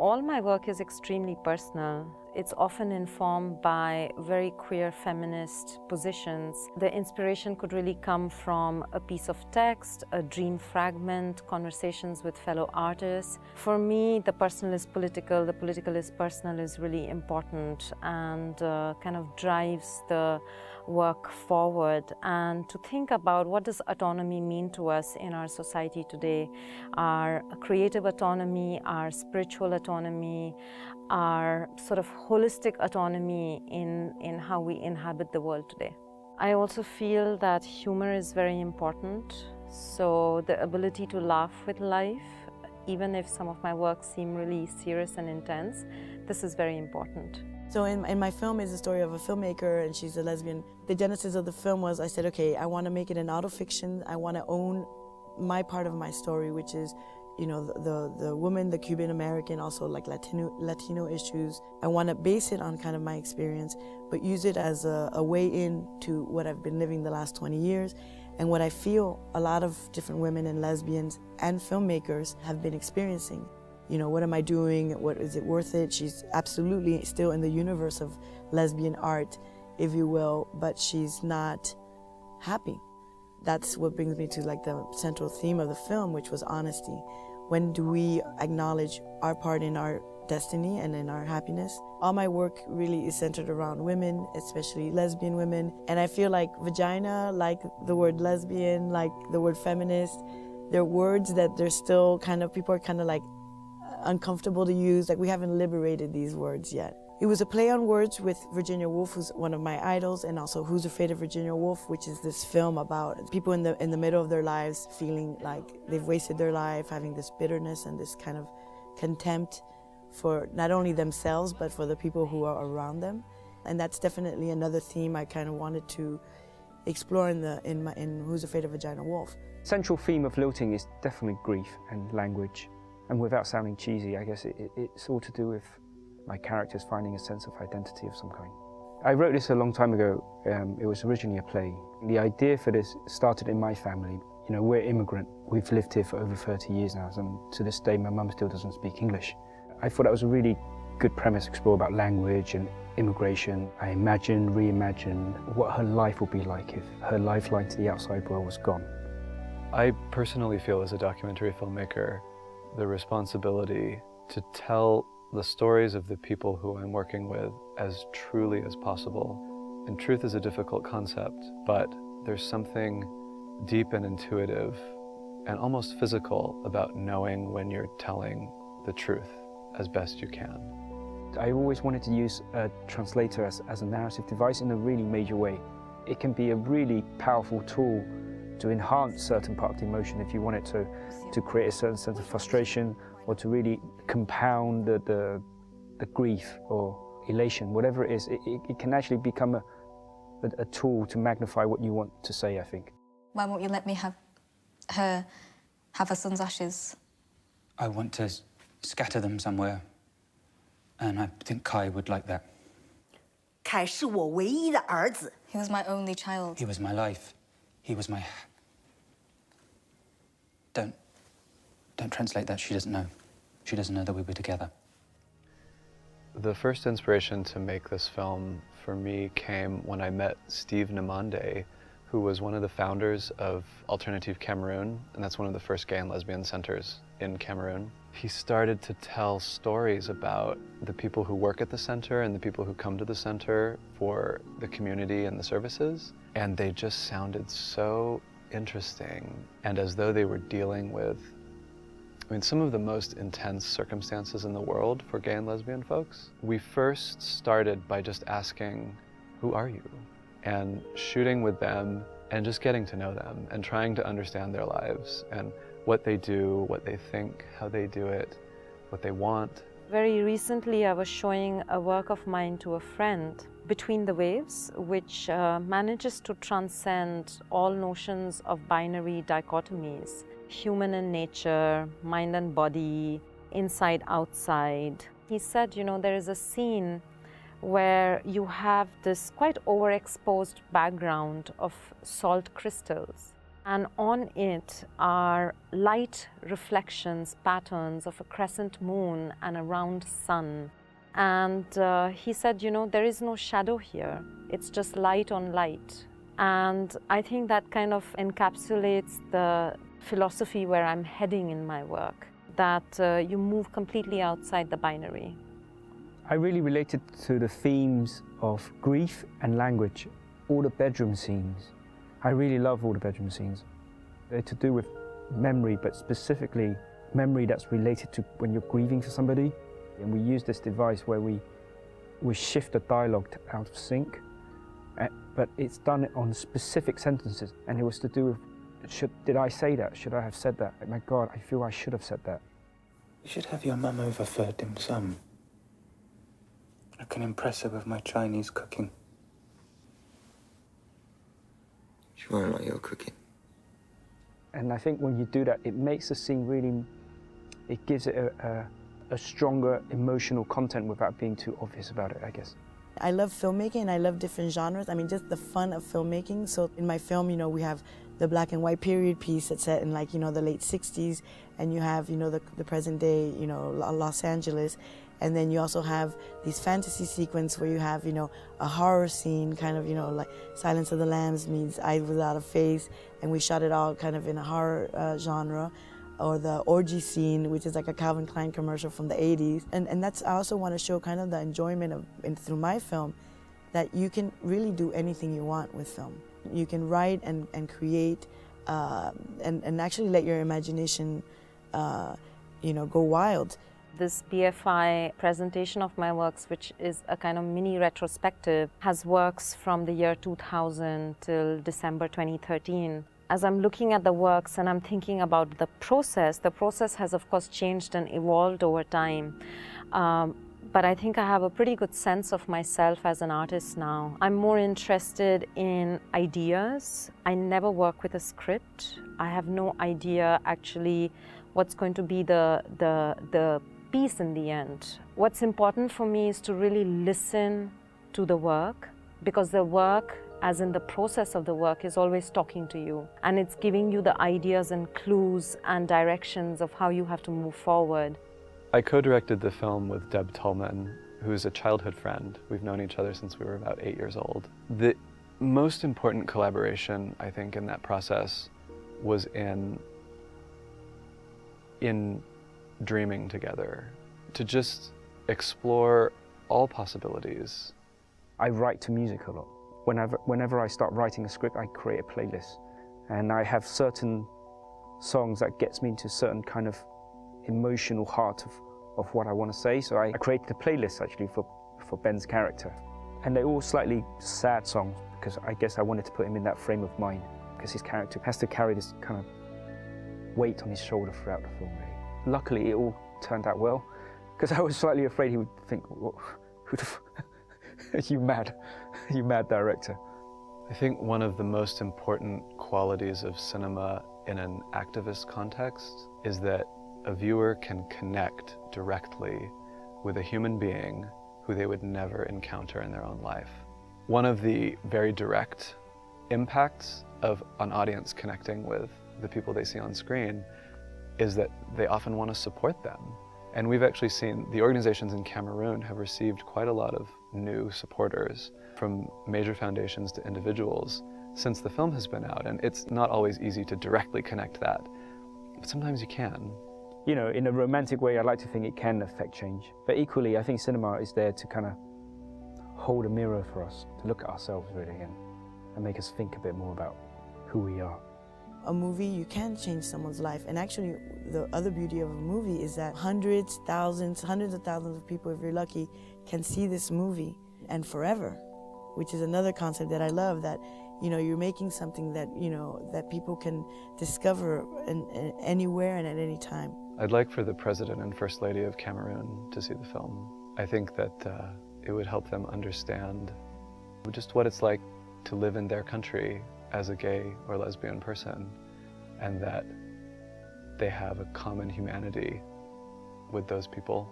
All my work is extremely personal. It's often informed by very queer feminist positions. The inspiration could really come from a piece of text, a dream fragment, conversations with fellow artists. For me, the personal is political, the political is personal is really important and kind of drives the work forward. And to think about what does autonomy mean to us in our society today, our creative autonomy, our spiritual autonomy, our sort of holistic autonomy in how we inhabit the world today. I also feel that humor is very important. So the ability to laugh with life, even if some of my work seem really serious and intense, this is very important. So in my film is the story of a filmmaker and she's a lesbian. The genesis of the film was I said, okay, I want to make it an autofiction. I want to own my part of my story, which is, you know, the woman, the Cuban American, also like Latino issues. I want to base it on kind of my experience, but use it as a way in to what I've been living the last 20 years and what I feel a lot of different women and lesbians and filmmakers have been experiencing. You know, what am I doing? What is it worth it? She's absolutely still in the universe of lesbian art, if you will, but she's not happy. That's what brings me to like the central theme of the film, which was honesty. When do we acknowledge our part in our destiny and in our happiness? All my work really is centered around women, especially lesbian women. And I feel like vagina, like the word lesbian, like the word feminist, they're words that they're still kind of, people are kind of like uncomfortable to use. Like we haven't liberated these words yet. It was a play on words with Virginia Woolf, who's one of my idols, and also Who's Afraid of Virginia Wolf, which is this film about people in the middle of their lives feeling like they've wasted their life, having this bitterness and this kind of contempt for not only themselves, but for the people who are around them. And that's definitely another theme I kind of wanted to explore in Who's Afraid of Vagina Wolf. Central theme of Lilting is definitely grief and language. And without sounding cheesy, I guess it's all to do with my characters finding a sense of identity of some kind. I wrote this a long time ago. It was originally a play. The idea for this started in my family. You know, we're immigrant. We've lived here for over 30 years now, and to this day my mum still doesn't speak English. I thought that was a really good premise to explore about language and immigration. I reimagined what her life would be like if her lifeline to the outside world was gone. I personally feel as a documentary filmmaker the responsibility to tell the stories of the people who I'm working with as truly as possible. And truth is a difficult concept, but there's something deep and intuitive and almost physical about knowing when you're telling the truth as best you can. I always wanted to use a translator as a narrative device in a really major way. It can be a really powerful tool to enhance certain part of the emotion if you want it to create a certain sense of frustration or to really compound the grief or elation, whatever it is. It can actually become a tool to magnify what you want to say, I think. Why won't you let me have her son's ashes? I want to scatter them somewhere, and I think Kai would like that. 凯是我唯一的儿子。 He was my only child. He was my life. He was my... Don't translate that. She doesn't know. She doesn't know that we were together. The first inspiration to make this film for me came when I met Steve Namande, who was one of the founders of Alternative Cameroon, and that's one of the first gay and lesbian centers in Cameroon. He started to tell stories about the people who work at the center and the people who come to the center for the community and the services, and they just sounded so interesting and as though they were dealing with, I mean, some of the most intense circumstances in the world for gay and lesbian folks. We first started by just asking, who are you? And shooting with them and just getting to know them and trying to understand their lives and what they do, what they think, how they do it, what they want. Very recently, I was showing a work of mine to a friend, Between the Waves, which manages to transcend all notions of binary dichotomies. Human and nature, mind and body, inside, outside. He said, you know, there is a scene where you have this quite overexposed background of salt crystals. And on it are light reflections, patterns of a crescent moon and a round sun. And he said, you know, there is no shadow here. It's just light on light. And I think that kind of encapsulates the philosophy where I'm heading in my work, that you move completely outside the binary. I really related to the themes of grief and language, all the bedroom scenes. I really love all the bedroom scenes. They're to do with memory, but specifically memory that's related to when you're grieving for somebody. And we use this device where we shift the dialogue out of sync, but it's done on specific sentences. And it was to do with, did I say that? Should I have said that? My God, I feel I should have said that. You should have your mum over for dim sum. I can impress her with my Chinese cooking. She won't like your cooking. And I think when you do that, it makes the scene really, it gives it a stronger emotional content without being too obvious about it, I guess. I love filmmaking and I love different genres. I mean, just the fun of filmmaking. So in my film, you know, we have the black and white period piece that's set in, like, you know, the late 60s, and you have, you know, the present day, you know, Los Angeles. And then you also have these fantasy sequence where you have, you know, a horror scene, kind of, you know, like Silence of the Lambs means Eyes Without a Face, and we shot it all kind of in a horror genre. Or the orgy scene, which is like a Calvin Klein commercial from the 80s. And that's, I also want to show kind of the enjoyment of, and through my film, that you can really do anything you want with film. You can write and create and actually let your imagination, you know, go wild. This BFI presentation of my works, which is a kind of mini retrospective, has works from the year 2000 till December 2013. As I'm looking at the works and I'm thinking about the process has of course changed and evolved over time. But I think I have a pretty good sense of myself as an artist now. I'm more interested in ideas. I never work with a script. I have no idea actually what's going to be the piece in the end. What's important for me is to really listen to the work, because the work, as in the process of the work, is always talking to you, and it's giving you the ideas and clues and directions of how you have to move forward. I co-directed the film with Deb Tolman, who's a childhood friend. We've known each other since we were about 8 years old. The most important collaboration, I think, in that process was in dreaming together, to just explore all possibilities. I write to music a lot. Whenever I start writing a script, I create a playlist. And I have certain songs that gets me into certain kind of emotional heart of what I want to say. So I created a playlist actually for Ben's character. And they're all slightly sad songs, because I guess I wanted to put him in that frame of mind, because his character has to carry this kind of weight on his shoulder throughout the film, really. Luckily, it all turned out well, because I was slightly afraid he would think, well, who the you mad director. I think one of the most important qualities of cinema in an activist context is that a viewer can connect directly with a human being who they would never encounter in their own life. One of the very direct impacts of an audience connecting with the people they see on screen is that they often want to support them. And we've actually seen the organizations in Cameroon have received quite a lot of new supporters, from major foundations to individuals, since the film has been out. And it's not always easy to directly connect that, but sometimes you can. You know, in a romantic way, I like to think it can affect change. But equally, I think cinema is there to kind of hold a mirror for us, to look at ourselves really and make us think a bit more about who we are. A movie, you can change someone's life. And actually, the other beauty of a movie is that hundreds of thousands of people, if you're lucky, can see this movie and forever, which is another concept that I love, that you know, you're making something that, you know, that people can discover anywhere and at any time. I'd like for the President and First Lady of Cameroon to see the film. I think that it would help them understand just what it's like to live in their country as a gay or lesbian person, and that they have a common humanity with those people.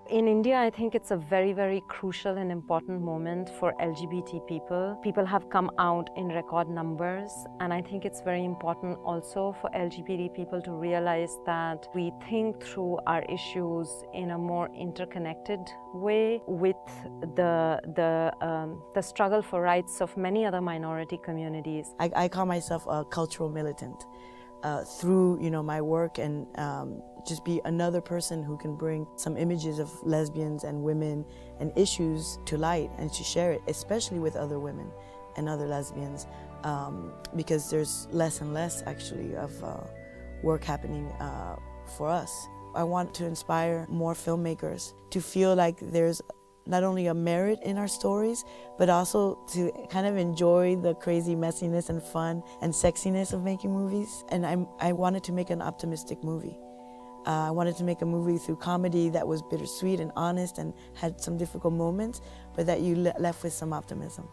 In India, I think it's a very, very crucial and important moment for LGBT people. People have come out in record numbers, and I think it's very important also for LGBT people to realize that we think through our issues in a more interconnected way with the struggle for rights of many other minority communities. I call myself a cultural militant. Through, you know, my work and just be another person who can bring some images of lesbians and women and issues to light and to share it, especially with other women and other lesbians, because there's less and less actually of work happening for us. I want to inspire more filmmakers to feel like there's not only a merit in our stories, but also to kind of enjoy the crazy messiness and fun and sexiness of making movies. And I wanted to make an optimistic movie. I wanted to make a movie through comedy that was bittersweet and honest and had some difficult moments, but that you left with some optimism.